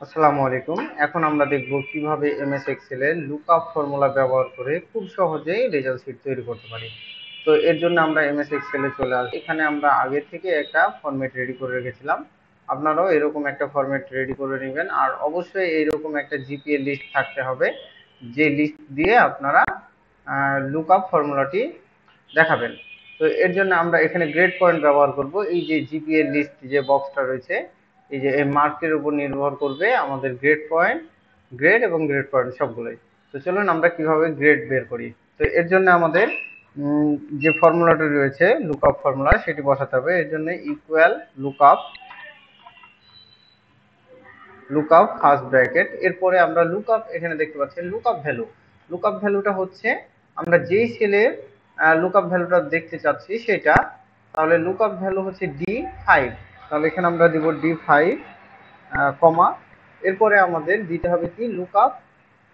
আসসালামু আলাইকুম। এখন আমরা দেখব কিভাবে এমএস এক্সেল এর লুকআপ ফর্মুলা ব্যবহার করে খুব সহজেই রেজাল্ট শীট তৈরি করতে পারি। তো এর জন্য আমরা এমএস এক্সেল এ চলে আসি। এখানে আমরা আগে থেকে একটা ফরম্যাট রেডি করে রেখেছিলাম। আপনারাও এরকম একটা ফরম্যাট রেডি করে নেবেন, আর অবশ্যই এইরকম একটা জিপিএ লিস্ট থাকতে হবে, যে লিস্ট দিয়ে আপনারা লুকআপ ফর্মুলাটি দেখাবেন। তো এর জন্য আমরা এখানে গ্রেড পয়েন্ট ব্যবহার করব। এই যে জিপিএ লিস্ট যে বক্সটা রয়েছে, এই যে এই মার্কের উপর নির্ভর করবে আমাদের গ্রেড পয়েন্ট, গ্রেড এবং গ্রেড পয়েন্ট সবগুলোই। তো চলুন আমরা কিভাবে গ্রেড বের করি। তো এর জন্য আমাদের যে ফর্মুলাটি রয়েছে লুকআপ ফর্মুলা, সেটি বসাতে হবে। এর জন্য equal lookup, lookup first bracket, এরপরে আমরা লুকআপ, এখানে দেখতে পাচ্ছেন লুকআপ ভ্যালু। লুকআপ ভ্যালুটা হচ্ছে আমরা যেই সেলের লুকআপ ভ্যালুটা দেখতে চাচ্ছি সেটা। তাহলে লুকআপ ভ্যালু হচ্ছে D5, তাহলে এখানে আমরা দিব D5 কমা, এরপরে আমাদের দিতে হবে কি লুকআপ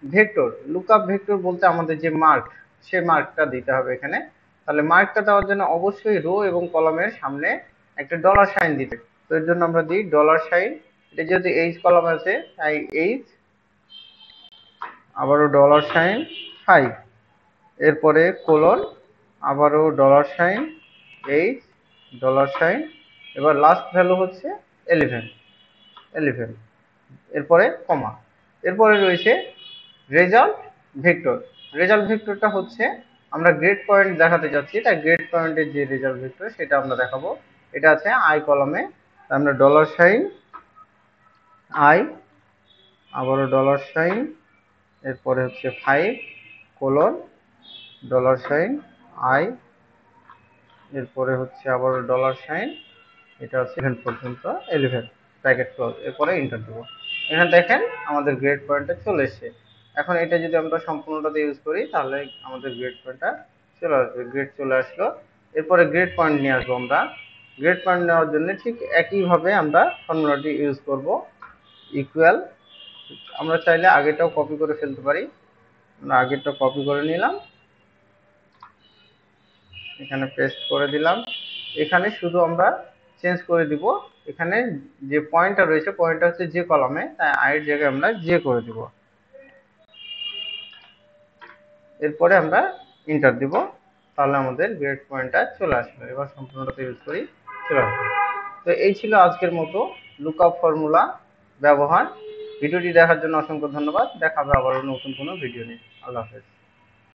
ভেক্টর। লুকআপ ভেক্টর বলতে আমাদের যে মার্ক, সে মার্কটা দিতে হবে এখানে। তাহলে মার্কটা দেওয়ার জন্য অবশ্যই রো এবং কলামের সামনে একটা ডলার সাইন দিতে। তো এর জন্য আমরা দিই ডলার সাইন। এটা যেহেতু এইচ কলাম আছে তাই এইচ, আবারও ডলার সাইন 5, এরপরে কোলন, আবারও dollar sign H, dollar sign, এবার লাস্ট ভ্যালু হচ্ছে 11, 11, এরপরে কমা। এরপরে রয়েছে রেজাল্ট ভেক্টর। রেজাল্ট ভেক্টরটা হচ্ছে আমরা গ্রেড পয়েন্ট দেখাতে যাচ্ছি, তাই গ্রেড পয়েন্টের যে রেজাল্ট ভেক্টর সেটা আমরা দেখাবো। এটা আছে আই কলামে, আমরা ডলার সাইন আই, আবারও ডলার সাইন, এরপরে হচ্ছে 5 কোলন ডলার সাইন আই, এরপরে হচ্ছে আবার ডলার সাইন, এটা হচ্ছে 11 পর্যন্ত, 11 ব্র্যাকেট ক্লোজ, এরপরে এন্টার দেবো। এখানে দেখেন আমাদের গ্রেড পয়েন্টটা চলে এসেছে। এখন এটা যদি আমরা সম্পূর্ণটাতে ইউজ করি তাহলে আমাদের গ্রেড পয়েন্টটা চলে আসবে, গ্রেড চলে আসলো। এরপরে গ্রেড পয়েন্ট নিয়ে আসবো আমরা। গ্রেড পয়েন্ট নেওয়ার জন্য ঠিক একইভাবে আমরা ফর্মুলাটি ইউজ করব, ইকুয়াল। আমরা চাইলে আগেটাও কপি করে ফেলতে পারি, আমরা আগেরটা কপি করে নিলাম, এখানে পেস্ট করে দিলাম। এখানে শুধু আমরা চেঞ্জ করে দিব, এখানে যে পয়েন্টটা রয়েছে পয়েন্টটা হচ্ছে যে কলামে, তাই আই এর জায়গায় আমরা জে করে দিব। এরপরে আমরা এন্টার দিব, তাহলে আমাদের গ্রেড পয়েন্টটা চলে আসবে। এবার সম্পূর্ণটা ইউজ করি, চলে আসবে। তো এই ছিল আজকের মতো লুকআপ ফর্মুলা ব্যবহার। ভিডিওটি দেখার জন্য অসংখ্য ধন্যবাদ। দেখা হবে আবার নতুন কোনো ভিডিও নিয়ে। আল্লাহ হাফেজ।